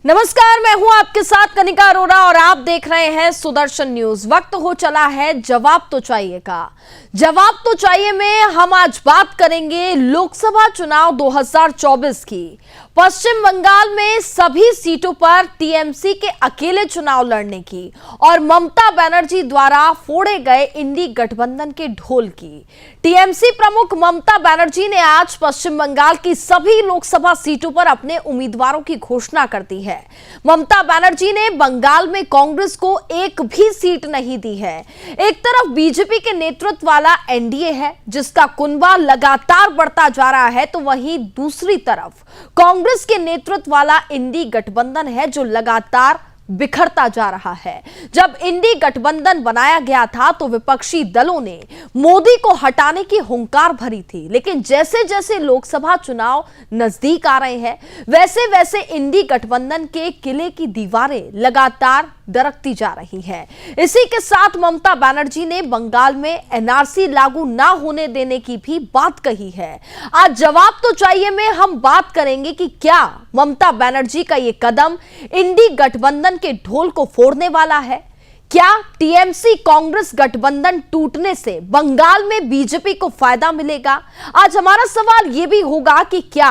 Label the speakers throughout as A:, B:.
A: नमस्कार, मैं हूं आपके साथ कनिका अरोरा और आप देख रहे हैं सुदर्शन न्यूज। वक्त हो चला है जवाब तो चाहिए का। जवाब तो चाहिए में हम आज बात करेंगे लोकसभा चुनाव 2024 की। पश्चिम बंगाल में सभी सीटों पर टीएमसी के अकेले चुनाव लड़ने की और ममता बनर्जी द्वारा फोड़े गए इंडी गठबंधन के ढोल की। टीएमसी प्रमुख ममता बनर्जी ने आज पश्चिम बंगाल की सभी लोकसभा सीटों पर अपने उम्मीदवारों की घोषणा कर दी है। ममता बनर्जी ने बंगाल में कांग्रेस को एक भी सीट नहीं दी है। एक तरफ बीजेपी के नेतृत्व वाला एनडीए है जिसका कुनबा लगातार बढ़ता जा रहा है, तो वहीं दूसरी तरफ कांग्रेस के नेतृत्व वाला इंडी गठबंधन है जो लगातार बिखरता जा रहा है। जब इंडी गठबंधन बनाया गया था तो विपक्षी दलों ने मोदी को हटाने की हुंकार भरी थी, लेकिन जैसे जैसे लोकसभा चुनाव नजदीक आ रहे हैं वैसे वैसे इंडी गठबंधन के किले की दीवारें लगातार दरकती जा रही हैं। इसी के साथ ममता बनर्जी ने बंगाल में एनआरसी लागू ना होने देने की भी बात कही है। आज जवाब तो चाहिए में हम बात करेंगे कि क्या ममता बनर्जी का यह कदम इंडी गठबंधन के ढोल को फोड़ने वाला है। क्या टीएमसी कांग्रेस गठबंधन टूटने से बंगाल में बीजेपी को फायदा मिलेगा। आज हमारा सवाल यह भी होगा कि क्या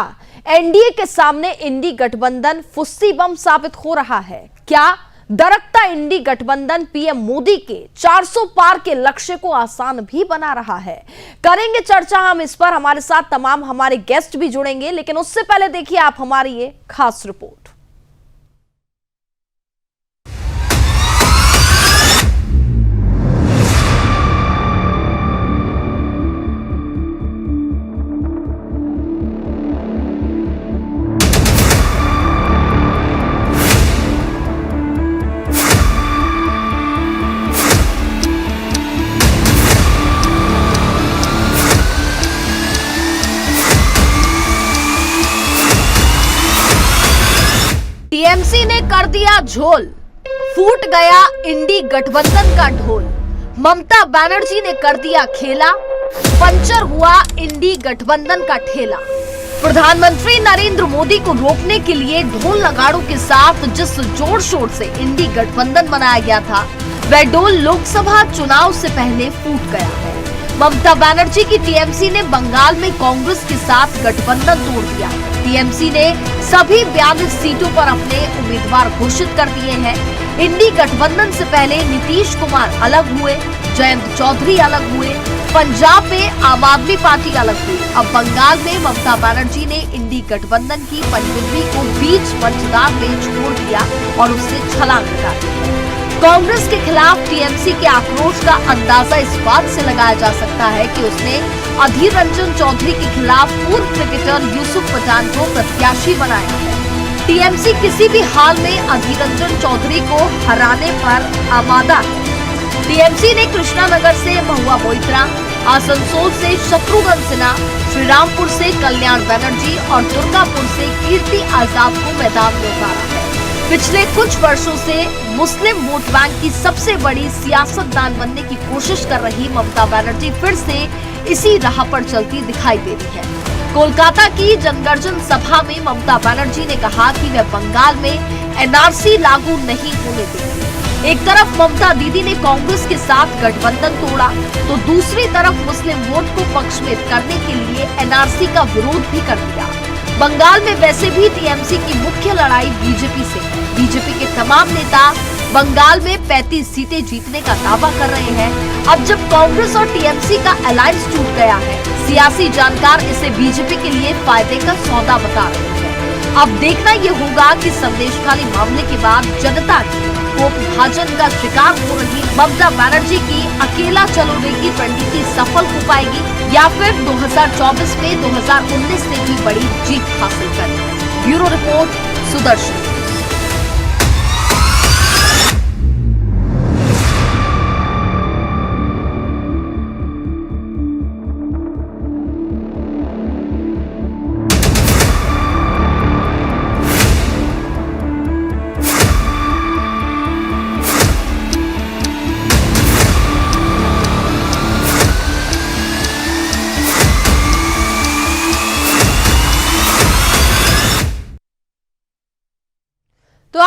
A: एनडीए के सामने इंडी गठबंधन फुस्सी बम साबित हो रहा है। क्या दरकता इंडी गठबंधन पीएम मोदी के 400 पार के लक्ष्य को आसान भी बना रहा है। करेंगे चर्चा हम इस पर। हमारे साथ तमाम हमारे गेस्ट भी जुड़ेंगे, लेकिन उससे पहले देखिए आप हमारी ये खास रिपोर्ट। टीएमसी ने कर दिया झोल, फूट गया इंडी गठबंधन का ढोल। ममता बनर्जी ने कर दिया खेला, पंचर हुआ इंडी गठबंधन का ठेला। प्रधानमंत्री नरेंद्र मोदी को रोकने के लिए ढोल नगाड़ों के साथ जिस जोर शोर से इंडी गठबंधन बनाया गया था वह ढोल लोकसभा चुनाव से पहले फूट गया है। ममता बनर्जी की टीएमसी ने बंगाल में कांग्रेस के साथ गठबंधन तोड़ दिया। टीएमसी ने सभी 42 सीटों पर अपने उम्मीदवार घोषित कर दिए हैं। इंडी गठबंधन से पहले नीतीश कुमार अलग हुए, जयंत चौधरी अलग हुए, पंजाब में आम आदमी पार्टी अलग हुई। अब बंगाल में ममता बनर्जी ने इंडी गठबंधन की पनडुब्बी को बीच मंचदार में छोड़ दिया और उससे छलांग लगा दी। कांग्रेस के खिलाफ टीएमसी के आक्रोश का अंदाजा इस बात से लगाया जा सकता है कि उसने अधीर रंजन चौधरी के खिलाफ पूर्व क्रिकेटर यूसुफ पठान को प्रत्याशी बनाया है। टीएमसी किसी भी हाल में अधीर रंजन चौधरी को हराने पर आमादा है। टीएमसी ने कृष्णानगर से महुआ मोइत्रा, आसनसोल से शत्रुघ्न सिन्हा, श्रीरामपुर से कल्याण बनर्जी और दुर्गापुर से कीर्ति आजाद को मैदान में उतारा है। पिछले कुछ वर्षों से मुस्लिम वोट बैंक की सबसे बड़ी सियासतदान बनने की कोशिश कर रही ममता बनर्जी फिर से इसी राह पर चलती दिखाई दे रही है। कोलकाता की जनगर्जन सभा में ममता बनर्जी ने कहा कि वह बंगाल में एनआरसी लागू नहीं होने देंगी। एक तरफ ममता दीदी ने कांग्रेस के साथ गठबंधन तोड़ा तो दूसरी तरफ मुस्लिम वोट को पक्ष में करने के लिए एनआरसी का विरोध भी कर दिया। बंगाल में वैसे भी टीएमसी की मुख्य लड़ाई बीजेपी से है। बीजेपी के तमाम नेता बंगाल में 35 सीटें जीतने का दावा कर रहे हैं। अब जब कांग्रेस और टीएमसी का अलायंस टूट गया है, सियासी जानकार इसे बीजेपी के लिए फायदे का सौदा बता रहे हैं। अब देखना ये होगा कि संदेशखाली मामले के बाद जनता की कोप विभाजन का शिकार हो रही ममता बनर्जी की अकेला चलोगे की रणनीति सफल हो पाएगी या फिर 2024 में 2019 से भी बड़ी जीत हासिल करेगी। Bureau report, Sudarshan.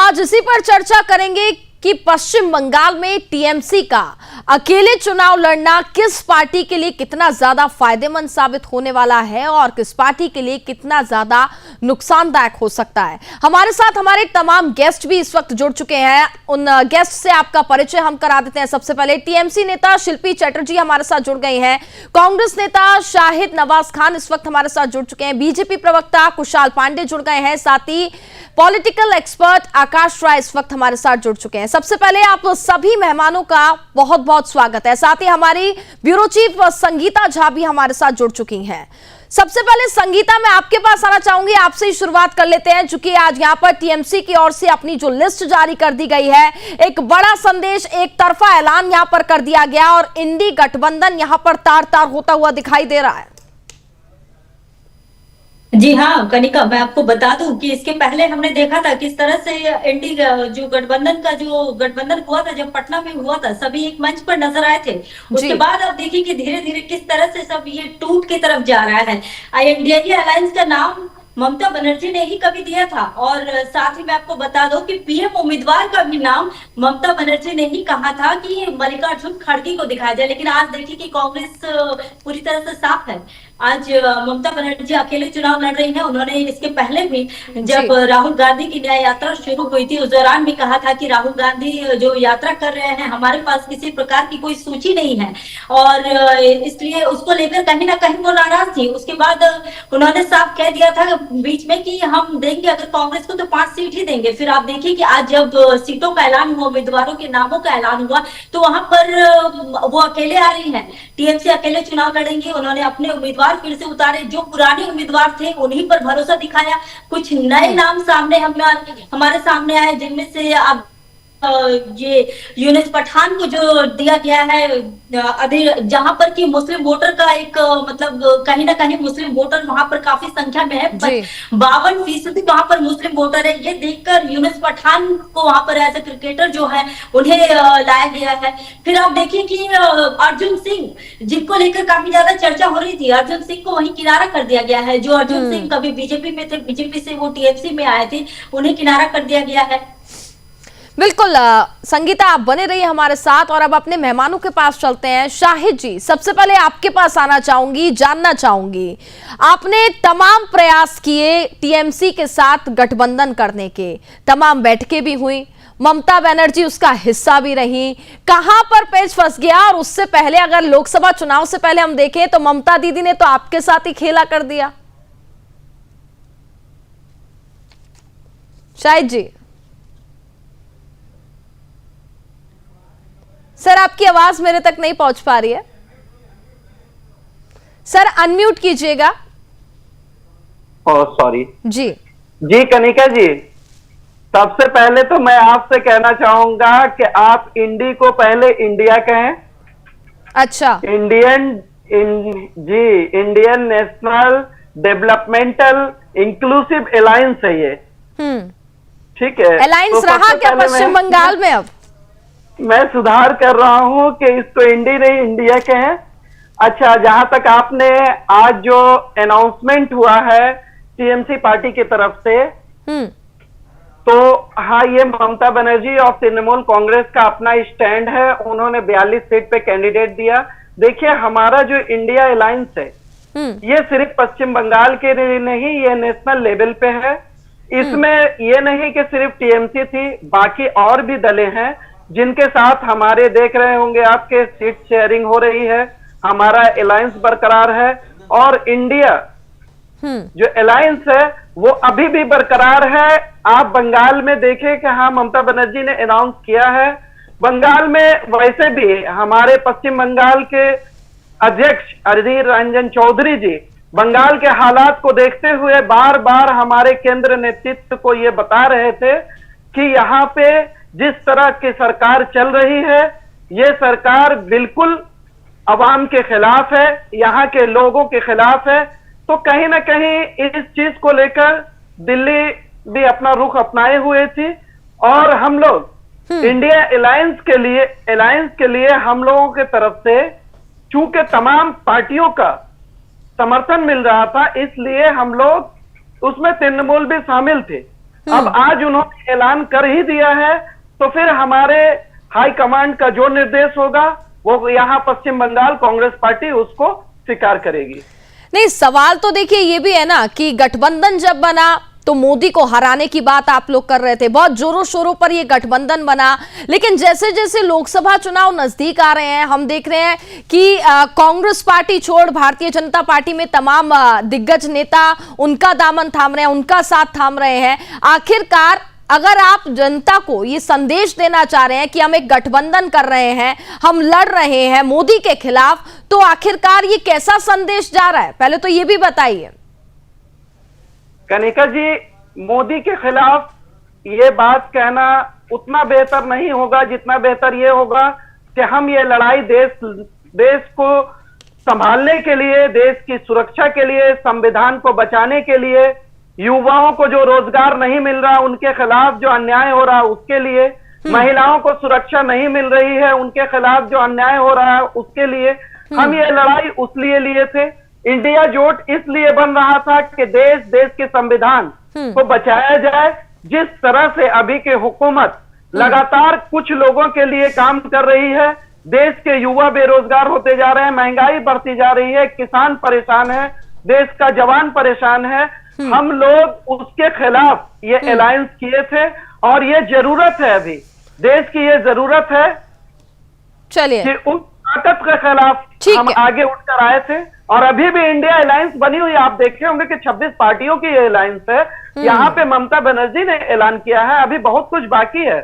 A: आज इसी पर चर्चा करेंगे कि पश्चिम बंगाल में टीएमसी का अकेले चुनाव लड़ना किस पार्टी के लिए कितना ज्यादा फायदेमंद साबित होने वाला है और किस पार्टी के लिए कितना ज्यादा नुकसानदायक हो सकता है। हमारे साथ हमारे तमाम गेस्ट भी इस वक्त जुड़ चुके हैं। उन गेस्ट से आपका परिचय हम करा देते हैं। सबसे पहले टीएमसी नेता शिल्पी चटर्जी हमारे साथ जुड़ गई हैं। कांग्रेस नेता शाहिद नवाज खान इस वक्त हमारे साथ जुड़ चुके हैं। बीजेपी प्रवक्ता कुशाल पांडे जुड़ गए हैं। साथ ही पॉलिटिकल एक्सपर्ट आकाश राय इस वक्त हमारे साथ जुड़ चुके हैं। सबसे पहले आप सभी मेहमानों का बहुत बहुत स्वागत है। साथ ही हमारी ब्यूरो चीफ संगीता झा भी हमारे साथ जुड़ चुकी हैं। सबसे पहले संगीता, मैं आपके पास आना चाहूंगी, आपसे ही शुरुआत कर लेते हैं। चूंकि आज यहां पर टीएमसी की ओर से अपनी जो लिस्ट जारी कर दी गई है, एक बड़ा संदेश, एक तरफा ऐलान यहां पर कर दिया गया और इंडी गठबंधन यहां पर तार तार होता हुआ दिखाई दे रहा है।
B: जी हाँ कनिका, मैं आपको बता दूं कि इसके पहले हमने देखा था किस तरह से इंडी जो गठबंधन हुआ था, जब पटना में हुआ था, सभी एक मंच पर नजर आए थे। उसके बाद आप देखिए कि धीरे धीरे किस तरह से सब ये टूट की तरफ जा रहा है। इंडिया अलायंस का नाम ममता बनर्जी ने ही कभी दिया था और साथ ही मैं आपको बता दूं कि पीएम उम्मीदवार का भी नाम ममता बनर्जी ने ही कहा था कि मल्लिकार्जुन खड़गे को दिखाया जाए। लेकिन आज देखिए कि कांग्रेस पूरी तरह से साफ है। आज ममता बनर्जी अकेले चुनाव लड़ रही है। उन्होंने इसके पहले भी जब राहुल गांधी की न्याय यात्रा शुरू हुई थी, उस दौरान भी कहा था कि राहुल गांधी जो यात्रा कर रहे हैं, हमारे पास किसी प्रकार की कोई सूची नहीं है और इसलिए उसको लेकर कहीं ना कहीं वो नाराज थी। उसके बाद उन्होंने साफ कह दिया था बीच में कि हम देंगे अगर कांग्रेस को तो 5 सीट ही देंगे। फिर आप देखिए कि आज जब सीटों का ऐलान हुआ, उम्मीदवारों के नामों का ऐलान हुआ, तो वहां पर वो अकेले आ रही है। टीएमसी अकेले चुनाव लड़ेंगे। उन्होंने अपने उम्मीदवार फिर से उतारे, जो पुराने उम्मीदवार थे उन्हीं पर भरोसा दिखाया। कुछ नए नाम हमारे सामने आए, जिनमें से आप ये यूनुस पठान को जो दिया गया है, जहां पर कि मुस्लिम वोटर का एक मतलब कहीं ना कहीं मुस्लिम वोटर वहां पर काफी संख्या में है, 52% वहां पर मुस्लिम वोटर है। ये देखकर यूनुस पठान को वहां पर एज ए क्रिकेटर जो है उन्हें लाया गया है। फिर आप देखिए कि अर्जुन सिंह, जिनको लेकर काफी ज्यादा चर्चा हो रही थी, अर्जुन सिंह को वहीं किनारा कर दिया गया है। जो अर्जुन सिंह कभी बीजेपी में थे, बीजेपी से वो टीएमसी में आए थे, उन्हें किनारा कर दिया गया है।
A: बिल्कुल संगीता, आप बने रहिए हमारे साथ और अब अपने मेहमानों के पास चलते हैं। शाहिद जी, सबसे पहले आपके पास आना चाहूंगी, जानना चाहूंगी, आपने तमाम प्रयास किए टीएमसी के साथ गठबंधन करने के, तमाम बैठकें भी हुई, ममता बनर्जी उसका हिस्सा भी रही, कहां पर पेच फंस गया? और उससे पहले अगर लोकसभा चुनाव से पहले हम देखें तो ममता दीदी ने तो आपके साथ ही खेला कर दिया। शाहिद जी सर, आपकी आवाज मेरे तक नहीं पहुंच पा रही है। सर अनम्यूट कीजिएगा।
C: सॉरी
A: जी
C: कनिका जी, सबसे पहले तो मैं आपसे कहना चाहूंगा कि आप इंडी को पहले इंडिया कहें।
A: अच्छा,
C: Indian national developmental inclusive alliance है ये। ठीक है,
A: अलायंस
C: तो
A: रहा क्या पश्चिम बंगाल में? अब
C: मैं सुधार कर रहा हूं कि इसको इंडी नहीं इंडिया कहें। अच्छा, जहां तक आपने आज जो अनाउंसमेंट हुआ है टीएमसी पार्टी की तरफ से, तो हाँ, ये ममता बनर्जी और तृणमूल कांग्रेस का अपना स्टैंड है। उन्होंने 42 सीट पे कैंडिडेट दिया। देखिए, हमारा जो इंडिया अलायंस है ये सिर्फ पश्चिम बंगाल के लिए नहीं, ये नेशनल लेवल पे है। इसमें ये नहीं कि सिर्फ टीएमसी थी, बाकी और भी दलें हैं जिनके साथ हमारे, देख रहे होंगे आपके, सीट शेयरिंग हो रही है। हमारा अलायंस बरकरार है और इंडिया जो अलायंस है वो अभी भी बरकरार है। आप बंगाल में देखें कि हाँ, ममता बनर्जी ने अनाउंस किया है। बंगाल में वैसे भी हमारे पश्चिम बंगाल के अध्यक्ष अधीर रंजन चौधरी जी बंगाल के हालात को देखते हुए बार बार हमारे केंद्र नेतृत्व को ये बता रहे थे कि यहाँ पे जिस तरह की सरकार चल रही है, ये सरकार बिल्कुल अवाम के खिलाफ है, यहाँ के लोगों के खिलाफ है। तो कहीं ना कहीं इस चीज को लेकर दिल्ली भी अपना रुख अपनाए हुए थी और हम लोग इंडिया अलायंस के लिए हम लोगों के तरफ से, चूंकि तमाम पार्टियों का समर्थन मिल रहा था, इसलिए हम लोग उसमें तृणमूल भी शामिल थे। अब आज उन्होंने ऐलान कर ही दिया है, तो फिर हमारे हाई कमांड का जो निर्देश होगा वो यहाँ पश्चिम बंगाल कांग्रेस पार्टी उसको स्वीकार करेगी।
A: नहीं, सवाल तो देखिए ये भी है ना कि गठबंधन जब बना तो मोदी को हराने की बात आप लोग कर रहे थे, बहुत जोरों शोरों पर ये गठबंधन बना, लेकिन जैसे जैसे लोकसभा चुनाव नजदीक आ रहे हैं हम देख रहे हैं कि कांग्रेस पार्टी छोड़ भारतीय जनता पार्टी में तमाम दिग्गज नेता उनका दामन थाम रहे हैं, उनका साथ थाम रहे हैं। आखिरकार अगर आप जनता को ये संदेश देना चाह रहे हैं कि हम एक गठबंधन कर रहे हैं, हम लड़ रहे हैं मोदी के खिलाफ, तो आखिरकार ये कैसा संदेश जा रहा है, पहले तो ये भी बताइए।
C: कनिका जी, मोदी के खिलाफ ये बात कहना उतना बेहतर नहीं होगा जितना बेहतर ये होगा कि हम ये लड़ाई देश को संभालने के लिए, देश की सुरक्षा के लिए, संविधान को बचाने के लिए, युवाओं को जो रोजगार नहीं मिल रहा उनके खिलाफ जो अन्याय हो रहा है उसके लिए, महिलाओं को सुरक्षा नहीं मिल रही है उनके खिलाफ जो अन्याय हो रहा है उसके लिए हम ये लड़ाई उस लिए लिए थे। इंडिया जोट इसलिए बन रहा था कि देश के संविधान को बचाया जाए। जिस तरह से अभी के हुकूमत लगातार कुछ लोगों के लिए काम कर रही है, देश के युवा बेरोजगार होते जा रहे हैं, महंगाई बढ़ती जा रही है, किसान परेशान है, देश का जवान परेशान है, हम लोग उसके खिलाफ ये अलायंस किए थे और ये जरूरत है, अभी देश की ये जरूरत है
A: चलिए
C: कि उस ताकत के खिलाफ हम आगे उठकर आए थे। और अभी भी इंडिया अलायंस बनी हुई, आप देखे होंगे कि 26 पार्टियों की ये अलायंस है। यहाँ पे ममता बनर्जी ने ऐलान किया है, अभी बहुत कुछ बाकी है।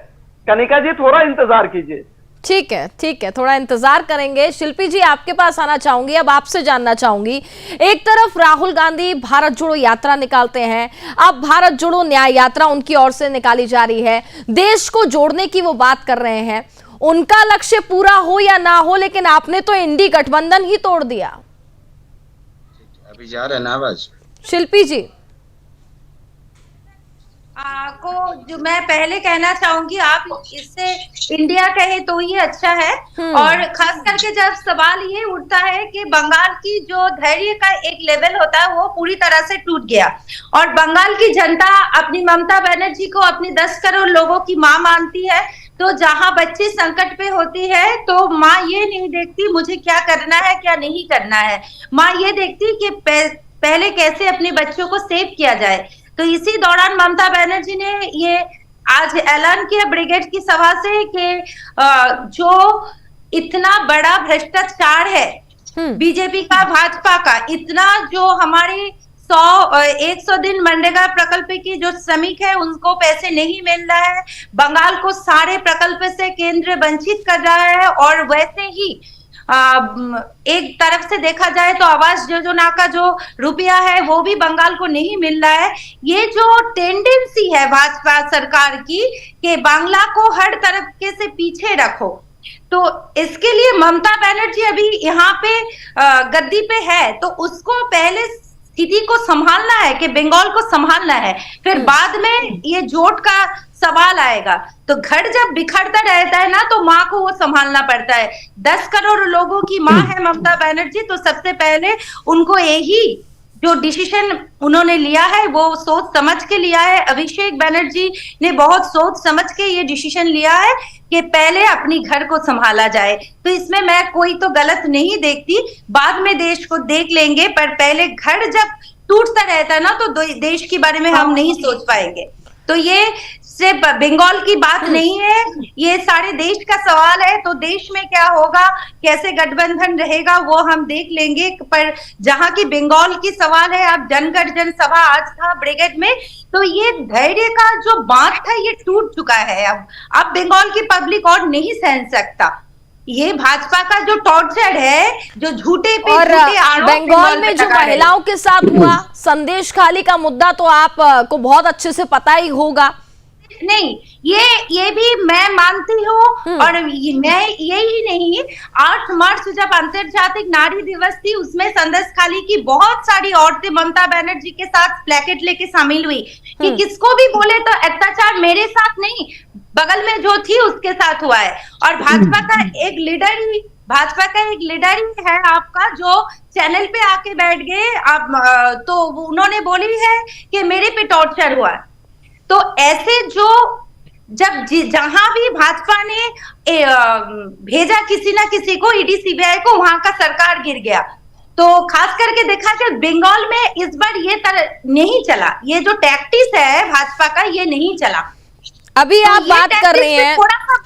C: कनिका जी थोड़ा इंतजार कीजिए।
A: ठीक है, थोड़ा इंतजार करेंगे। शिल्पी जी आपके पास आना चाहूंगी, अब आपसे जानना चाहूंगी, एक तरफ राहुल गांधी भारत जोड़ो यात्रा निकालते हैं, अब भारत जोड़ो न्याय यात्रा उनकी ओर से निकाली जा रही है, देश को जोड़ने की वो बात कर रहे हैं, उनका लक्ष्य पूरा हो या ना हो, लेकिन आपने तो इंडी गठबंधन ही तोड़ दिया।
D: अभी जा रहे हैं ना आवाज?
A: शिल्पी जी
B: को जो मैं पहले कहना चाहूंगी, आप इससे इंडिया कहे तो ही अच्छा है। और खास करके जब सवाल ये उठता है कि बंगाल की जो धैर्य का एक लेवल होता है वो पूरी तरह से टूट गया और बंगाल की जनता अपनी ममता बनर्जी को अपनी 10 करोड़ लोगों की मां मानती है, तो जहां बच्चे संकट पे होती है तो माँ ये नहीं देखती मुझे क्या करना है क्या नहीं करना है, माँ ये देखती कि पहले कैसे अपने बच्चों को सेव किया जाए। तो इसी दौरान ममता बनर्जी ने ये आज ऐलान किया ब्रिगेड की सभा से कि जो इतना बड़ा भ्रष्टाचार है बीजेपी का, भाजपा का, इतना जो हमारे 100 दिन मनरेगा प्रकल्प की जो श्रमिक है उनको पैसे नहीं मिल रहा है, बंगाल को सारे प्रकल्प से केंद्र वंचित कर रहा है, और वैसे ही एक तरफ से देखा जाए तो आवास योजना का जो रुपया है वो भी बंगाल को नहीं मिल रहा है। ये जो टेंडेंसी है भाजपा सरकार की कि बांग्ला को हर तरफ से पीछे रखो, तो इसके लिए ममता बनर्जी अभी यहाँ पे गद्दी पे है, तो उसको पहले स्थिति को संभालना है कि बंगाल को संभालना है, फिर बाद में ये जोट का सवाल आएगा। तो घर जब बिखरता रहता है ना तो माँ को वो संभालना पड़ता है। 10 करोड़ लोगों की माँ है ममता बनर्जी, तो सबसे पहले उनको यही जो डिसीजन उन्होंने लिया है वो सोच समझ के लिया है। अभिषेक बनर्जी ने बहुत सोच समझ के ये डिसीजन लिया है कि पहले अपनी घर को संभाला जाए, तो इसमें मैं कोई तो गलत नहीं देखती, बाद में देश को देख लेंगे, पर पहले घर जब टूटता रहता है ना तो देश के बारे में हम नहीं सोच पाएंगे। तो ये सिर्फ बंगाल की बात नहीं है, ये सारे देश का सवाल है। तो देश में क्या होगा, कैसे गठबंधन रहेगा वो हम देख लेंगे, पर जहां की बंगाल की सवाल है, अब जनगठन सभा आज था ब्रिगेड में, तो ये धैर्य का जो बांध था ये टूट चुका है। अब बंगाल की पब्लिक और नहीं सहन सकता। ये भाजपा का जो टॉर्चर है, जो झूठे पे
A: और
B: झूठे आरोप
A: बंगाल में जो महिलाओं के साथ हुआ संदेश खाली का मुद्दा तो आप को बहुत अच्छे से पता ही होगा।
B: नहीं, ये भी मैं मानती हूँ, और मैं यही नहीं, 8 मार्च जब अंतर्जातिक नारी दिवस थी उसमें संदेश खाली की बहुत सारी औरतें ममता बनर्जी के साथ प्लेकेट लेके शामिल हुई कि किसको भी बोले तो अत्याचार मेरे साथ नहीं, बगल में जो थी उसके साथ हुआ है। और भाजपा का एक लीडर ही है आपका जो चैनल पे आके बैठ गए, आप तो उन्होंने बोली है कि मेरे पे टॉर्चर हुआ।
E: तो ऐसे जो जब जहां भी भाजपा ने भेजा किसी ना किसी को, ईडी सीबीआई को, वहां का सरकार गिर गया। तो खास करके देखा कि बंगाल में इस बार ये नहीं चला, ये जो टैक्टिस है भाजपा का ये नहीं चला।
A: अभी
E: तो
A: आप बात कर रही हैं,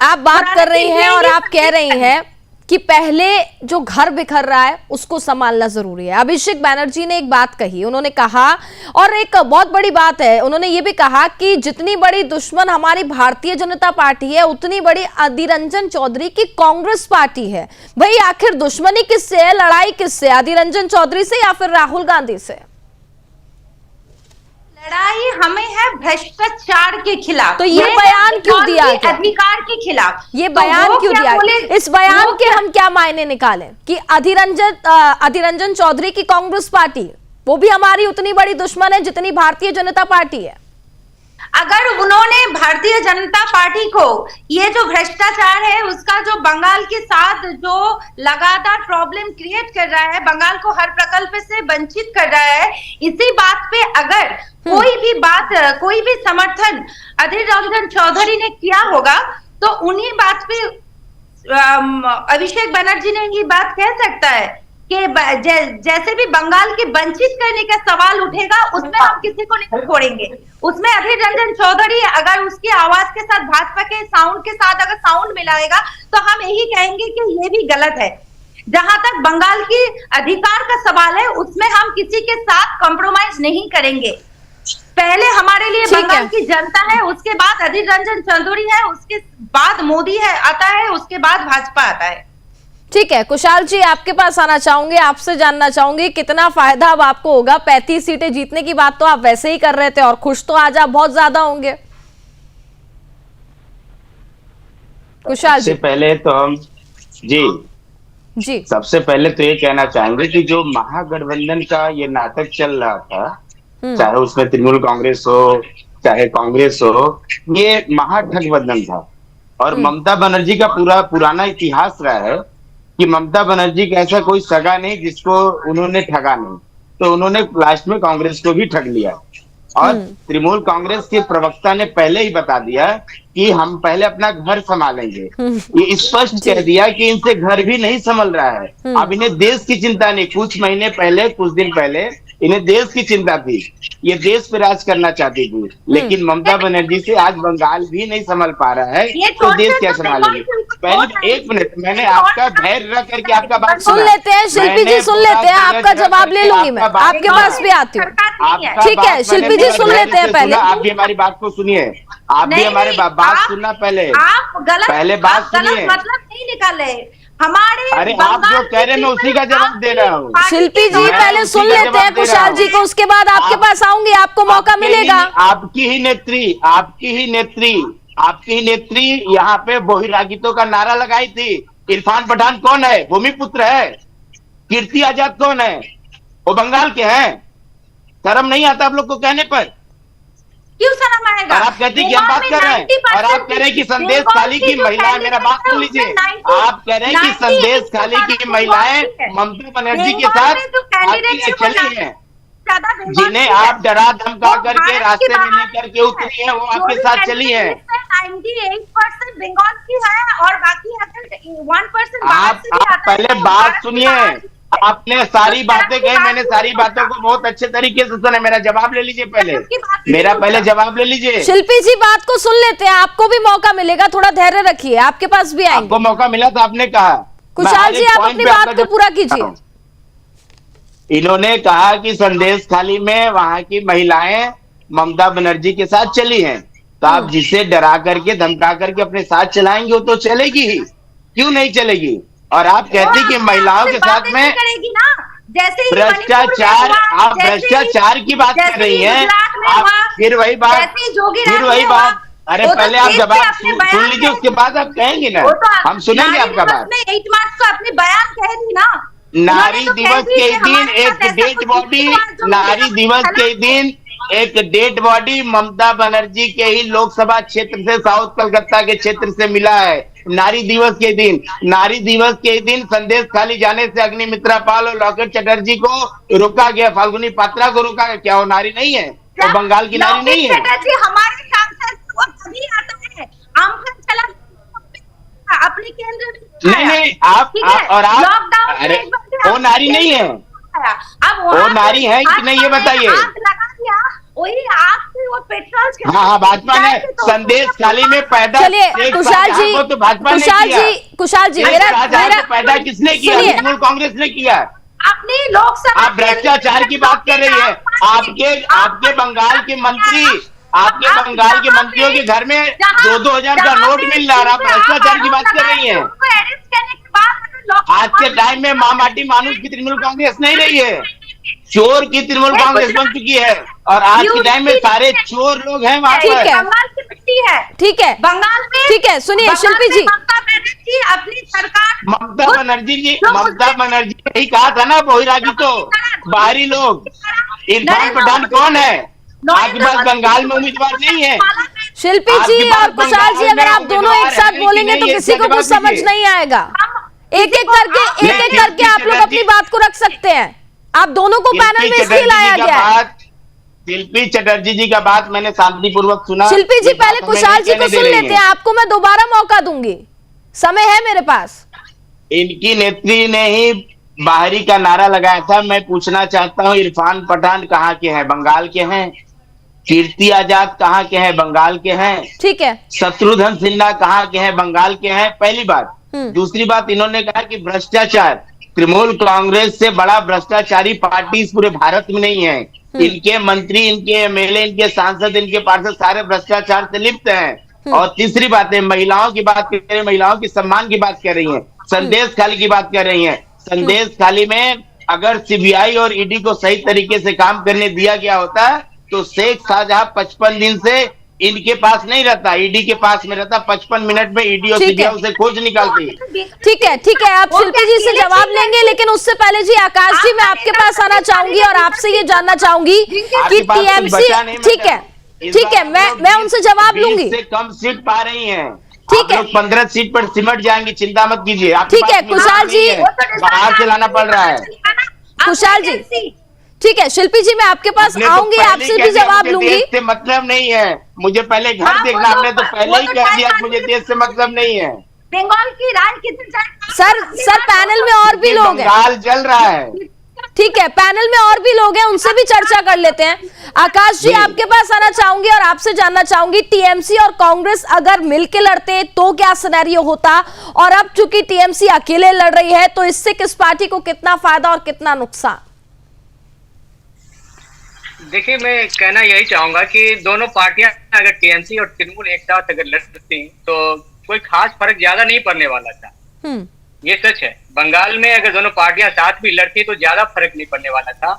A: आप बात कर रही हैं और आप कह रही हैं कि पहले जो घर बिखर रहा है उसको संभालना जरूरी है। अभिषेक बैनर्जी ने एक बात कही, उन्होंने कहा, और एक बहुत बड़ी बात है, उन्होंने ये भी कहा कि जितनी बड़ी दुश्मन हमारी भारतीय जनता पार्टी है उतनी बड़ी अधीर रंजन चौधरी की कांग्रेस पार्टी है। भाई आखिर दुश्मनी किससे है, लड़ाई किससे, अधीर रंजन चौधरी से या फिर राहुल गांधी से?
E: लड़ाई हमें है भ्रष्टाचार के खिलाफ।
A: तो ये बयान क्यों दिया,
E: अधिकार के खिलाफ
A: ये बयान क्यों दिया? इस बयान के हम क्या मायने निकालें कि अधीर रंजन चौधरी की कांग्रेस पार्टी वो भी हमारी उतनी बड़ी दुश्मन है जितनी भारतीय जनता पार्टी है?
E: अगर उन्होंने भारतीय जनता पार्टी को ये जो भ्रष्टाचार है उसका जो बंगाल के साथ जो लगातार प्रॉब्लम क्रिएट कर रहा है, बंगाल को हर प्रकल्प से वंचित कर रहा है, इसी बात पे अगर कोई भी बात, कोई भी समर्थन अधीर रंजन चौधरी ने किया होगा तो उन्हीं बात पे अभिषेक बनर्जी ने ये बात कह सकता है कि जैसे भी बंगाल के वंचित करने का सवाल उठेगा उसमें हम किसी को नहीं छोड़ेंगे। उसमें अधीर रंजन चौधरी अगर उसकी आवाज के साथ भाजपा के साउंड के साथ अगर साउंड मिलाएगा तो हम यही कहेंगे कि ये भी गलत है। जहां तक बंगाल की अधिकार का सवाल है उसमें हम किसी के साथ कॉम्प्रोमाइज नहीं करेंगे। पहले हमारे लिए बंगाल की जनता है, उसके बाद अधीर रंजन चौधरी है, उसके बाद मोदी है आता है, उसके बाद भाजपा आता है।
A: ठीक है, कुशाल जी आपके पास आना चाहूंगे, आपसे जानना चाहूंगी कितना फायदा अब आपको होगा। 35 सीटें जीतने की बात तो आप वैसे ही कर रहे थे और खुश तो आज आप बहुत ज्यादा होंगे। कुशाल जी,
F: पहले तो हम जी सबसे पहले तो ये कहना चाहेंगे कि जो महागठबंधन का ये नाटक चल रहा था, चाहे उसमें तृणमूल कांग्रेस हो चाहे कांग्रेस हो, ये महागठबंधन था। और ममता बनर्जी का पुराना इतिहास रहा है कि ममता बनर्जी का ऐसा कोई सगा नहीं जिसको उन्होंने ठगा नहीं, तो उन्होंने लास्ट में कांग्रेस को भी ठग लिया। और तृणमूल कांग्रेस के प्रवक्ता ने पहले ही बता दिया कि हम पहले अपना घर संभालेंगे। ये स्पष्ट कह दिया कि इनसे घर भी नहीं संभल रहा है। अब इन्हें देश की चिंता नहीं, कुछ महीने पहले, कुछ दिन पहले इन्हें देश की चिंता थी, ये देश पे राज करना चाहती थी, लेकिन ममता बनर्जी से आज बंगाल भी नहीं संभल पा रहा है, तो देश क्या संभालेंगे? पहले 1 मिनट, मैंने आपका धैर्य रख करके आपका बात
A: सुन लेते हैं। शिल्पी जी सुन लेते हैं, आपका जवाब ले लूंगी मैं, आपके पास भी आती हूँ। ठीक है शिल्पी जी सुन लेते हैं, पहले
F: आप भी हमारी बात को सुनिए, आप भी हमारे बात सुनना, पहले बात सुनिए,
E: मतलब नहीं निकाले हमारे।
F: अरे आप जो कह रहे हैं मैं उसी का जवाब दे रहा हूँ।
A: शिल्पी जी पहले सुन लेते हैं कुशाल जी को, उसके बाद आपके पास आऊंगी, आपको मौका मिलेगा।
F: आपकी ही नेत्री यहाँ पे बहिरागितों का नारा लगाई थी। इरफान पठान कौन है? भूमिपुत्र है। कीर्ति आजाद कौन है? वो बंगाल के हैं। शर्म नहीं आता आप लोग को कहने पर?
E: क्यों शर्म आएगा?
F: और आप कहते हैं कि हम बात कर रहे हैं, और आप कह रहे हैं कि संदेश खाली की महिलाएं, मेरा बात सुन लीजिए, आप कह रहे हैं कि संदेश खाली की महिलाएं ममता बनर्जी के साथ चली हैं, जिन्हें आप डरा धमका करके रास्ते में लेकर के उतरी है, वो आपके साथ चली है।
E: 98% बंगाल की है और बाकी 1%
F: आप पहले बात सुनिए। आपने सारी बातें कही, मैंने सारी बातों को बहुत अच्छे तरीके से सुना। मेरा जवाब ले लीजिए पहले, मेरा पहले जवाब ले लीजिए।
A: शिल्पी जी बात को सुन लेते हैं, आपको भी मौका मिलेगा, थोड़ा धैर्य रखिए, आपके पास भी आएंगे।
F: आपको मौका मिला तो आपने कहा।
A: कुशाल जी आप अपनी बात को पूरा कीजिए।
F: इन्होंने कहा कि संदेश खाली में वहां की महिलाएं ममता बनर्जी के साथ चली हैं, तो आप जिसे डरा करके धमका करके अपने साथ चलाएंगे वो तो चलेगी ही, क्यों नहीं चलेगी? और आप कहती कि महिलाओं के साथ में भ्रष्टाचार, आप भ्रष्टाचार की बात कर रही हैं, आप फिर वही बात। अरे पहले आप जवाब सुन लीजिए, उसके बाद आप कहेंगे ना, हम सुनेंगे आपका बात।
E: 8 मार्च को अपनी बयान कह दी ना,
F: नारी दिवस के दिन एक डेड बॉडी, नारी दिवस के दिन एक डेड बॉडी ममता बनर्जी के ही लोकसभा क्षेत्र से, साउथ कलकत्ता के क्षेत्र से मिला है। नारी दिवस के दिन संदेश खाली जाने से अग्निमित्रा पाल और लॉकेट चटर्जी को रोका गया, फाल्गुनी पात्रा को रोका गया। क्या वो नारी नहीं है? वो बंगाल की नारी नहीं है?
E: हमारे आमखान चला अपने केंद्र में,
F: नहीं आप और आप,
E: लॉकडाउन
F: अरे वो नारी नहीं है,
E: अब
F: वो नारी है कि नहीं ये बताइए।
E: आग लगा दिया, वही आग से वो पेट्रोल।
F: हाँ भाजपा ने संदेश खाली में पैदा,
A: चलिए कुशाल जी,
F: तो भाजपा ने
A: कुशाल जी मेरा
F: पैदा किसने किया? तृणमूल कांग्रेस ने किया।
E: अपनी लोकसभा,
F: आप भ्रष्टाचार की बात कर रही है। आपके बंगाल के मंत्री, आपके बंगाल के मंत्रियों के घर में 2,000 का नोट मिल रहा है, आप भ्रष्टाचार की बात कर रही है। आज के टाइम में माटी मानुष की तृणमूल कांग्रेस नहीं रही है, चोर की तृणमूल कांग्रेस बन चुकी है, और आज के टाइम में सारे चोर लोग हैं वहाँ पर।
E: बंगाल की मिट्टी है,
A: ठीक है
E: बंगाल में,
A: ठीक है। सुनिए शिल्पी जी,
E: ममता बनर्जी अपनी सरकार,
F: ममता बनर्जी ने ही कहा था ना, बहिरागी तो बाहरी लोग। इरफान पठान कौन है? आपके पास बंगाल में उम्मीदवार नहीं है।
A: शिल्पी जी और कुशाल जी, अगर आप दोनों एक साथ बोलेंगे तो किसी को कुछ समझ नहीं आएगा। एक एक करके आप लोग अपनी बात को रख सकते हैं। आप दोनों को पैनल में इसलिए लाया गया है।
F: शिल्पी चटर्जी जी का बात मैंने शांतिपूर्वक सुना।
A: शिल्पी जी पहले कुशाल जी को सुन लेते हैं, आपको मैं दोबारा मौका दूंगी, समय है मेरे पास।
F: इनकी नेत्री ने ही बाहरी का नारा लगाया था। मैं पूछना चाहता हूँ, इरफान पठान कहाँ के हैं? बंगाल के हैं। कीर्ति आजाद कहाँ के हैं? बंगाल के हैं।
A: ठीक है।
F: शत्रुघ्न सिन्हा कहाँ के हैं? बंगाल के हैं। पहली बात। दूसरी बात, इन्होंने कहा कि भ्रष्टाचार, तृणमूल कांग्रेस से बड़ा भ्रष्टाचारी पार्टी इस पूरे भारत में नहीं है। इनके मंत्री, इनके एमएलए, इनके सांसद, इनके पार्षद सारे भ्रष्टाचार से लिप्त हैं। और तीसरी बात है, महिलाओं की बात कर रही है, महिलाओं की सम्मान की बात कर रही है, संदेश खाली की बात कर रही है। संदेश खाली में अगर सीबीआई और ईडी को सही तरीके से काम करने दिया गया होता तो शेख शाहजहां 55 दिन से इनके पास नहीं रहता, ईडी के पास में रहता। 55 मिनट में ईडी और सीबीआई उसे खोज निकालती।
A: ठीक है। आप शिल्पी जी से जवाब लेंगे, लेकिन उससे पहले जी आकाश जी, मैं आपके पास आना चाहूंगी और आपसे ये जानना चाहूंगी कि टीएमसी, ठीक है, मैं उनसे जवाब लूंगी।
F: कम सीट पा रही है,
A: ठीक है,
F: 15 सीट पर सिमट जाएंगी, चिंता मत कीजिए।
A: ठीक है कुशाल जी,
F: बाहर से लाना पड़ रहा है।
A: कुशाल जी, ठीक है। शिल्पी जी मैं आपके पास आऊंगी, आपसे भी जवाब लूंगी।
F: देश से मतलब नहीं है, मुझे पहले घर देखना। आपने तो पहले ही कह दिया कि मुझे देश से मतलब नहीं है।
E: बंगाल की राज कितने
A: सर पैनल में और भी लोग हैं,
F: बंगाल जल रहा है।
A: ठीक है, पैनल में और भी लोग हैं, उनसे भी चर्चा कर लेते हैं। आकाश जी आपके पास आना चाहूंगी और आपसे जानना चाहूंगी, टीएमसी और कांग्रेस अगर मिलकर लड़ते तो क्या सिनेरियो होता, और अब चूंकि टीएमसी अकेले लड़ रही है तो इससे किस पार्टी को कितना फायदा और कितना नुकसान?
G: देखिए, मैं कहना यही चाहूंगा कि दोनों पार्टियां अगर टीएमसी और तृणमूल एक साथ अगर लड़ती तो कोई खास फर्क ज्यादा नहीं पड़ने वाला था। ये सच है। बंगाल में अगर दोनों पार्टियां साथ भी लड़ती तो ज्यादा फर्क नहीं पड़ने वाला था।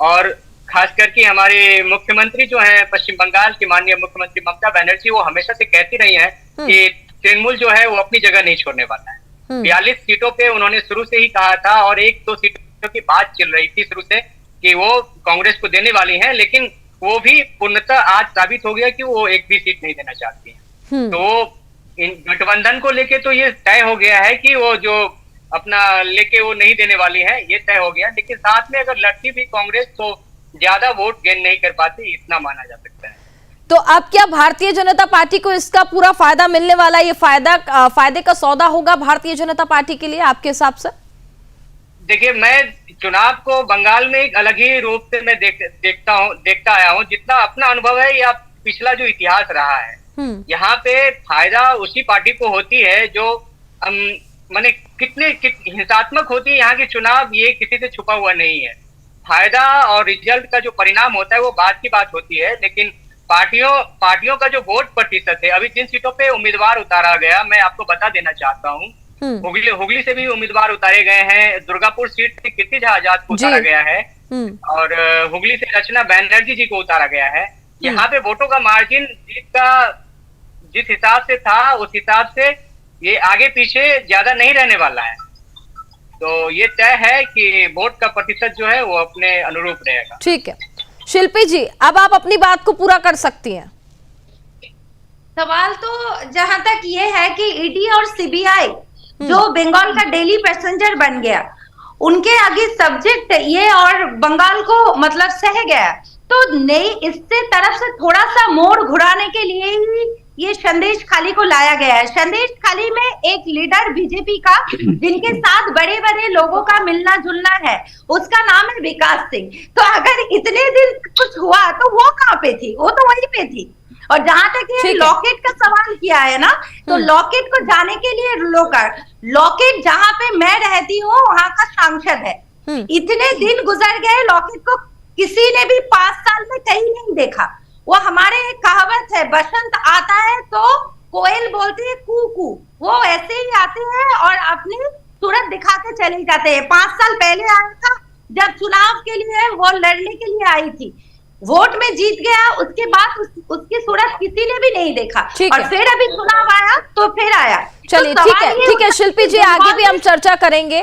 G: और खास करके हमारे मुख्यमंत्री जो है, पश्चिम बंगाल की माननीय मुख्यमंत्री ममता बनर्जी, वो हमेशा से कहती रही है कि तृणमूल जो है वो अपनी जगह नहीं छोड़ने वाला है। 42 सीटों पे उन्होंने शुरू से ही कहा था, और 1-2 सीटों की बात चल रही थी शुरू से कि वो कांग्रेस को देने वाली हैं, लेकिन वो भी पूर्णतः आज साबित हो गया कि वो एक भी सीट नहीं देना चाहती हैं। तो इन गठबंधन को लेके तो ये तय हो गया है कि वो जो अपना लेके वो नहीं देने वाली है, ये तय हो गया। लेकिन साथ में अगर लड़ती भी कांग्रेस तो ज्यादा वोट गेन नहीं कर पाती, इतना माना जा सकता है।
A: तो अब क्या भारतीय जनता पार्टी को इसका पूरा फायदा मिलने वाला, ये फायदे का सौदा होगा भारतीय जनता पार्टी के लिए आपके हिसाब से?
G: देखिए, मैं चुनाव को बंगाल में एक अलग ही रूप से मैं देखता आया हूँ। जितना अपना अनुभव है या पिछला जो इतिहास रहा है, यहाँ पे फायदा उसी पार्टी को होती है जो माने कितने हिंसात्मक होती है यहाँ की चुनाव, ये किसी से छुपा हुआ नहीं है। फायदा और रिजल्ट का जो परिणाम होता है वो बाद की बात होती है, लेकिन पार्टियों का जो वोट प्रतिशत है, अभी जिन सीटों पे उम्मीदवार उतारा गया, मैं आपको बता देना चाहता हूँ। हुगली से भी उम्मीदवार उतारे गए हैं, दुर्गापुर सीट से कीर्ति आजाद को उतारा गया है, और हुगली से रचना बनर्जी जी को उतारा गया है। यहाँ पे वोटों का मार्जिन जीत का जिस हिसाब से था, उस हिसाब से ये आगे पीछे ज्यादा नहीं रहने वाला है। तो ये तय है कि वोट का प्रतिशत जो है वो अपने अनुरूप रहेगा।
A: ठीक है शिल्पी जी, अब आप अपनी बात को पूरा कर सकती हैं।
E: सवाल तो जहां तक ये है कि ईडी और सीबीआई जो बंगाल का डेली पैसेंजर बन गया, उनके आगे सब्जेक्ट ये और बंगाल को मतलब सह गया, तो नई इससे तरफ से थोड़ा सा मोड़ घुराने के लिए ही ये संदेश खाली को लाया गया है। संदेश खाली में एक लीडर बीजेपी का जिनके साथ बड़े बड़े लोगों का मिलना जुलना है, उसका नाम है विकास सिंह। तो अगर इतने दिन कुछ हुआ तो वो कहाँ पे थी? वो तो वहीं पे थी। और जहां तक ये लॉकेट का सवाल किया है ना, तो लॉकेट को जाने के लिए लॉकेट जहां पे मैं रहती हूँ वहां का सांसद है। इतने दिन गुजर गए, लॉकेट को किसी ने भी 5 साल में कहीं नहीं देखा। वो हमारे एक कहावत है, बसंत आता है तो कोयल बोलती है कू कू, वो ऐसे ही आते हैं और अपनी सूरत दिखा के चले जाते हैं। 5 साल पहले आया था जब चुनाव के लिए वो लड़ने के लिए आई थी, वोट में जीत गया, उसके बाद उसकी सूरत किसी ने भी नहीं देखा। और फिर अभी चुनाव आया तो फिर आया।
A: चलिए ठीक है शिल्पी जी, आगे भी हम चर्चा करेंगे